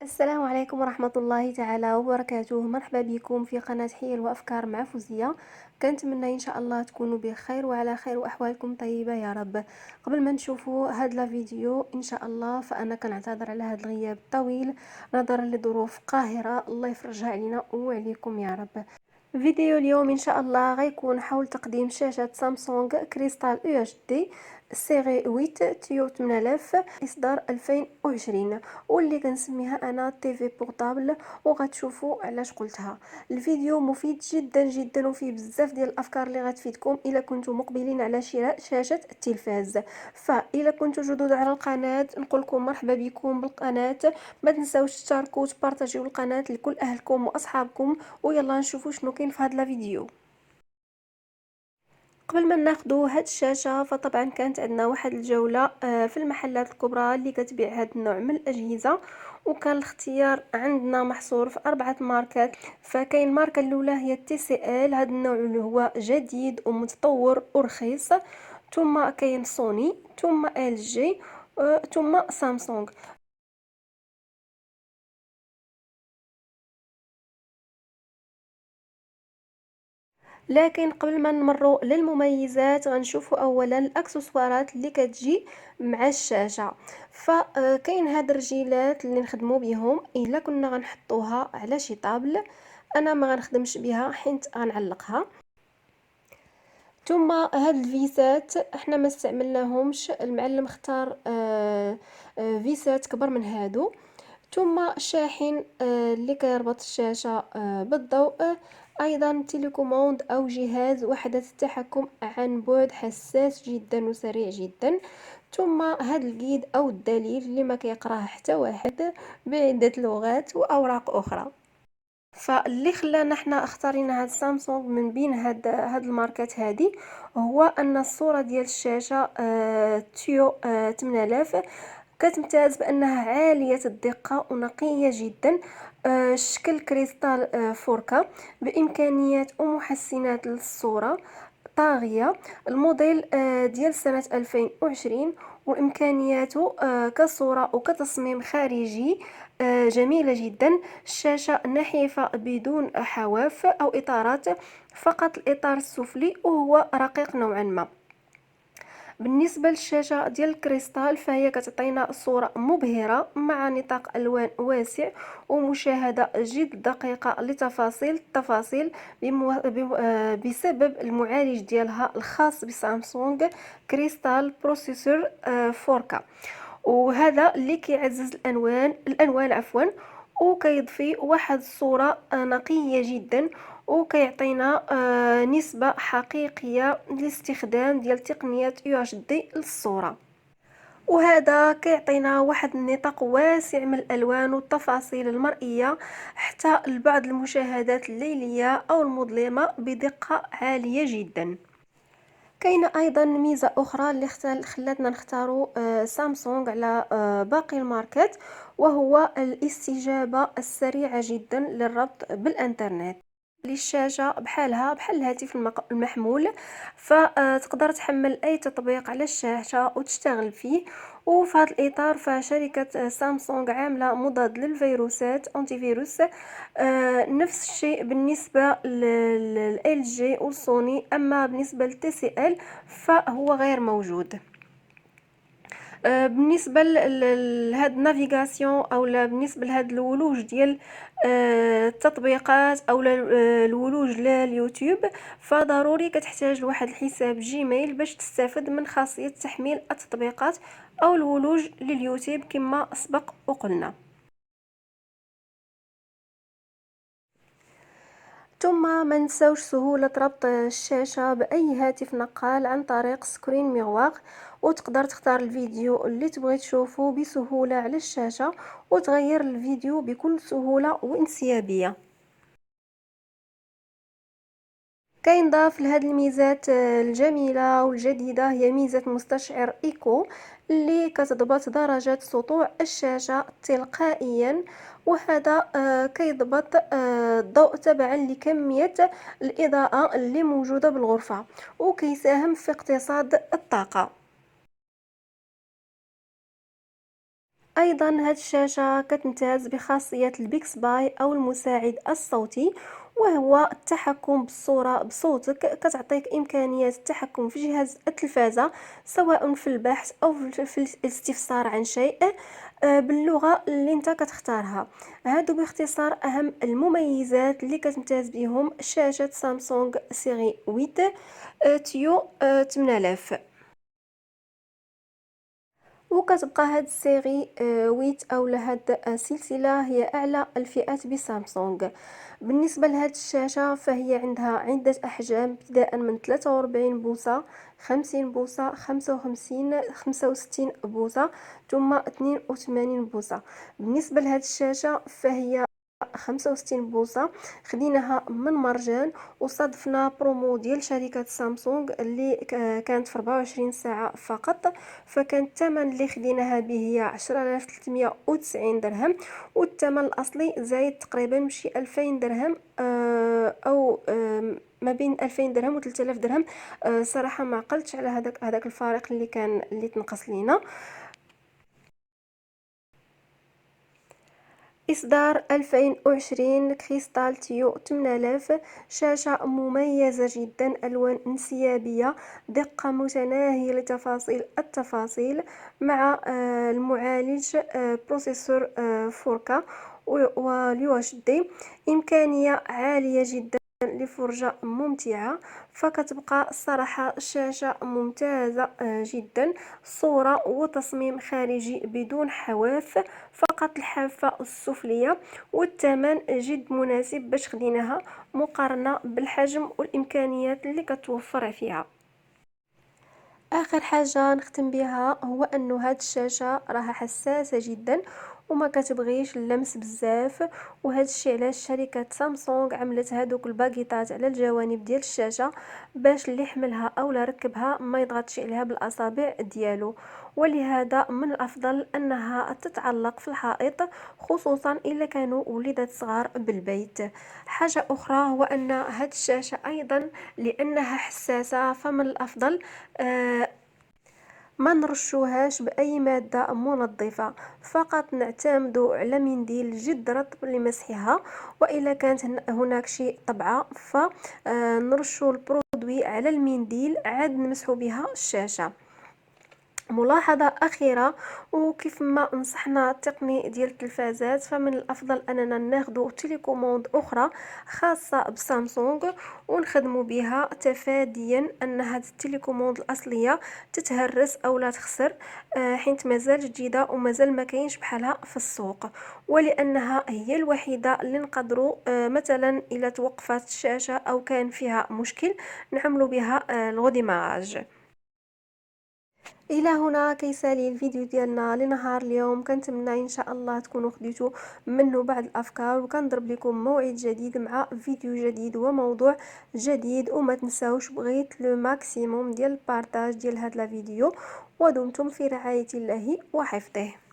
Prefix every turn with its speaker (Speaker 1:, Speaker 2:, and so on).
Speaker 1: السلام عليكم ورحمة الله تعالى وبركاته. مرحبا بكم في قناة حيل وأفكار مع فوزية. كنتمنى إن شاء الله تكونوا بخير وعلى خير وأحوالكم طيبة يا رب. قبل ما نشوفوا هذا الفيديو إن شاء الله فأنا كنعتذر على هذا الغياب الطويل نظرا لظروف قاهرة، الله يفرجها علينا وعليكم يا رب. فيديو اليوم ان شاء الله غيكون حول تقديم شاشة سامسونج كريستال او اتش دي سيري 8 تيو 8000 اصدار 2020 واللي كنسميها انا تي في بورطابل، وغتشوفوا علاش قلتها. الفيديو مفيد جدا جدا وفيه بزاف ديال الافكار اللي غتفيدكم الا كنتم مقبلين على شراء شاشة التلفاز. فاذا كنتم جدد على القناة نقول لكم مرحبا بكم بالقناة، ما تنساوش تشاركوا وتبارطاجيو القناة لكل اهلكم واصحابكم. ويلا نشوفوا شنو كاين في هذا الفيديو. قبل ما ناخذوا هاد الشاشه فطبعا كانت عندنا واحد الجوله في المحلات الكبرى اللي كتبيع هاد النوع من الاجهزه، وكان الاختيار عندنا محصور في 4 ماركات. فكاين الماركه الاولى هي تي سي ال، هذا النوع اللي هو جديد ومتطور ورخيص. ثم كاين سوني، ثم ال جي، ثم سامسونج. لكن قبل ما نمروا للمميزات غنشوفوا اولا الاكسسوارات اللي كتجي مع الشاشه. فكاين هاد الرجيلات اللي نخدموا بهم الا كنا غنحطوها على شي طابل، انا ما غنخدمش بها حيت غنعلقها. ثم هاد الفيسات احنا ما استعملناهمش، المعلم اختار فيسات كبر من هادو. ثم شاحن اللي كيربط الشاشة بالضوء، أيضا تيليكوموند أو جهاز وحدة التحكم عن بعد حساس جدا وسريع جدا. ثم هاد الجيد أو الدليل اللي ما كيقراه حتى واحد بعدة لغات وأوراق أخرى. فاللي خلانا احنا اختارينا هاد سامسونج من بين هاد الماركات هادي هو ان الصورة ديال الشاشة تيو 8000 كتمتاز بانها عالية الدقة ونقية جدا، شكل كريستال 4K بامكانيات ومحسنات للصورة طاغية. الموديل ديال سنة 2020 وإمكانياته كصورة وكتصميم خارجي جميلة جدا. الشاشة نحيفة بدون حواف أو إطارات، فقط الإطار السفلي وهو رقيق نوعا ما. بالنسبة للشاشة ديال الكريستال فهي كتعطينا صورة مبهرة مع نطاق ألوان واسع ومشاهدة جد دقيقة لتفاصيل التفاصيل بسبب المعالج ديالها الخاص بسامسونج كريستال بروسيسور 4K، وهذا اللي كيعزز الألوان عفوا، وكيضفي واحد الصورة نقية جدا، وكيعطينا نسبة حقيقية لاستخدام ديال تقنيات يو اتش دي للصورة. وهذا كيعطينا واحد النطاق واسع من الالوان والتفاصيل المرئيه حتى لبعض المشاهدات الليليه او المظلمه بدقه عاليه جدا. كاينه ايضا ميزه اخرى اللي خلاتنا نختاروا سامسونج على باقي الماركات، وهو الاستجابه السريعه جدا للربط بالانترنت. للشاشة بحالها بحال الهاتف المحمول، فتقدر تحمل أي تطبيق على الشاشة وتشتغل فيه. وفي هذا الإطار فشركة سامسونج عاملة مضاد للفيروسات أنتي فيروس. نفس الشيء بالنسبة لل جي والسوني، أما بالنسبة للتي سي ال فهو غير موجود. بالنسبه لهاد النافيغاسيون او بالنسبه لهاد الولوج ديال التطبيقات او الولوج لليوتيوب، فضروري كتحتاج لواحد الحساب جيميل باش تستافد من خاصيه تحميل التطبيقات او الولوج لليوتيوب كما سبق وقلنا. ثم ما نساوش سهولة ربط الشاشة بأي هاتف نقال عن طريق سكرين ميغوار، وتقدر تختار الفيديو اللي تبغي تشوفه بسهولة على الشاشة وتغير الفيديو بكل سهولة وانسيابية. كاين ضاف لهاد الميزات الجميلة والجديدة هي ميزة مستشعر إيكو اللي كتضبط درجة سطوع الشاشة تلقائيا، وهذا كيضبط الضوء تبعا لكمية الإضاءة اللي موجودة بالغرفة، وكيساهم في اقتصاد الطاقة. أيضا هاد الشاشة كتمتاز بخاصية البيكسباي أو المساعد الصوتي، وهو التحكم بالصورة بصوتك. كتعطيك إمكانية التحكم في جهاز التلفازة، سواء في البحث أو في الاستفسار عن شيء باللغة اللي انت كتختارها. هادو باختصار أهم المميزات اللي كتمتاز بهم شاشة سامسونج سيري 8 تيو 8000. وكتبقى هاد السيري ويت اولا هاد السلسله هي اعلى الفئات بسامسونج. بالنسبه لهاد الشاشه فهي عندها عده احجام، ابتداء من 43 بوصه، 50 بوصه، 55، 65 بوصه، ثم 82 بوصه. بالنسبه لهاد الشاشه فهي 65 بوصة، خديناها من مرجان، وصادفنا برومو ديال شركة سامسونج اللي كانت في 24 ساعة فقط. فكان الثمن اللي خديناها به هي 10390 درهم، والثمن الأصلي زايد تقريبا بشي 2000 درهم أو ما بين 2000 درهم و 3000 درهم. صراحة ما عقلتش على هذاك الفارق اللي كان اللي تنقص لينا. إصدار 2020 كريستال تيو 8000، شاشة مميزة جدا، ألوان انسيابية، دقة متناهية لتفاصيل التفاصيل، مع المعالج بروسيسور 4K واليو اتش دي، إمكانية عالية جدا لفرجة ممتعة. فكتبقى الصراحة شاشة ممتازة جدا، صورة وتصميم خارجي بدون حواف، فقط الحافة السفلية، والثمن جد مناسب باش خديناها مقارنة بالحجم والإمكانيات اللي كتوفر فيها. اخر حاجه نختم بها هو انه هاد الشاشه راها حساسه جدا وما كتبغيش اللمس بزاف، وهذا الشيء علاش شركه سامسونج عملت هادوك الباكيطات على الجوانب ديال الشاشه باش اللي يحملها او لا ركبها ما يضغطش عليها بالاصابع ديالو. ولهذا من الافضل انها تتعلق في الحائط، خصوصا الا كانوا وليدات صغار بالبيت. حاجه اخرى هو ان هاد الشاشه ايضا لانها حساسه فمن الافضل آه، ما نرشوهاش بأي مادة منظفة، فقط نعتمد على منديل جد رطب لمسحها، وإلا كانت هناك شيء طبعة فنرشو البرودوي على المنديل عاد نمسحو بها الشاشة. ملاحظة أخيرة، وكيف ما نصحنا التقني ديال التلفازات فمن الأفضل أننا ناخدو تيليكوموند أخرى خاصة بسامسونج ونخدمو بها، تفاديا أن هاد التيليكوموند الأصلية تتهرس أو لا تخسر حيث مازال جديدة ومازال ما كاينش بحالها في السوق، ولأنها هي الوحيدة اللي نقدروا مثلا إلى توقفات الشاشة أو كان فيها مشكل نعملو بها الغوديماج. الى هنا كيسالي الفيديو ديالنا لنهار اليوم. كنتمنى ان شاء الله تكونوا خديتوا منه بعض الافكار، وكنضرب لكم موعد جديد مع فيديو جديد وموضوع جديد. وما تنساوش بغيت لو ماكسيموم ديال البارطاج ديال هذا الفيديو، ودمتم في رعاية الله وحفظه.